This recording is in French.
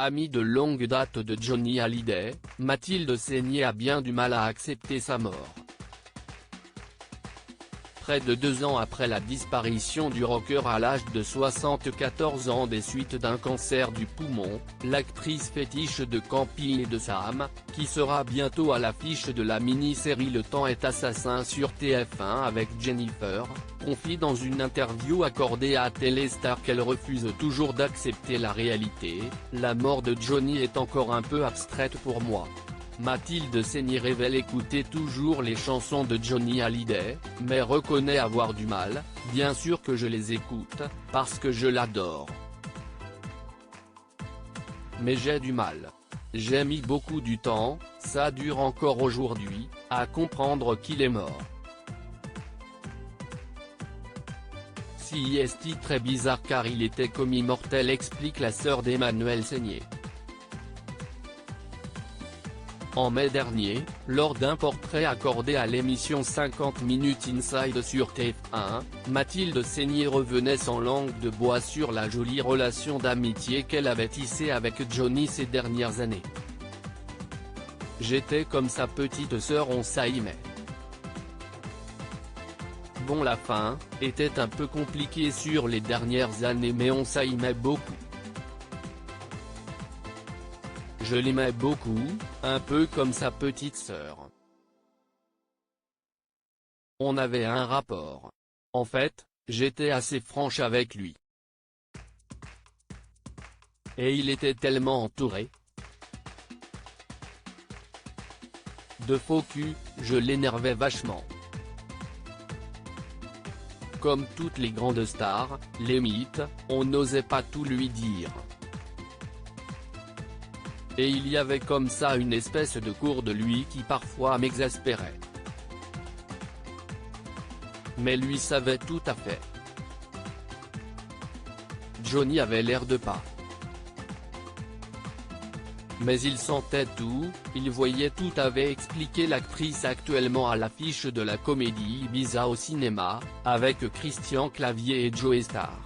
Amie de longue date de Johnny Hallyday, Mathilde Seigner a bien du mal à accepter sa mort. Près de 2 ans après la disparition du rocker à l'âge de 74 ans des suites d'un cancer du poumon, l'actrice fétiche de Camping et de Sam, qui sera bientôt à l'affiche de la mini-série Le Temps est assassin sur TF1 avec Jennifer, confie dans une interview accordée à Téléstar qu'elle refuse toujours d'accepter la réalité. La mort de Johnny est encore un peu abstraite pour moi. Mathilde Seigner révèle écouter toujours les chansons de Johnny Hallyday, mais reconnaît avoir du mal. Bien sûr que je les écoute, parce que je l'adore. Mais j'ai du mal. J'ai mis beaucoup du temps, ça dure encore aujourd'hui, à comprendre qu'il est mort. C'est très bizarre car il était comme immortel, explique la sœur d'Emmanuel Seigner. En mai dernier, lors d'un portrait accordé à l'émission 50 minutes Inside sur TF1, Mathilde Seigner revenait sans langue de bois sur la jolie relation d'amitié qu'elle avait tissée avec Johnny ces dernières années. J'étais comme sa petite sœur, on s'aimait. Bon, la fin était un peu compliquée sur les dernières années mais on s'aimait beaucoup. Je l'aimais beaucoup, un peu comme sa petite sœur. On avait un rapport. En fait, j'étais assez franche avec lui. Et il était tellement entouré de faux cul, je l'énervais vachement. Comme toutes les grandes stars, les mythes, on n'osait pas tout lui dire. Et il y avait comme ça une espèce de cour de lui qui parfois m'exaspérait. Mais lui savait tout à fait. Johnny avait l'air de pas. Mais il sentait tout, il voyait tout, avait expliqué l'actrice actuellement à l'affiche de la comédie Ibiza au cinéma, avec Christian Clavier et Joe Star.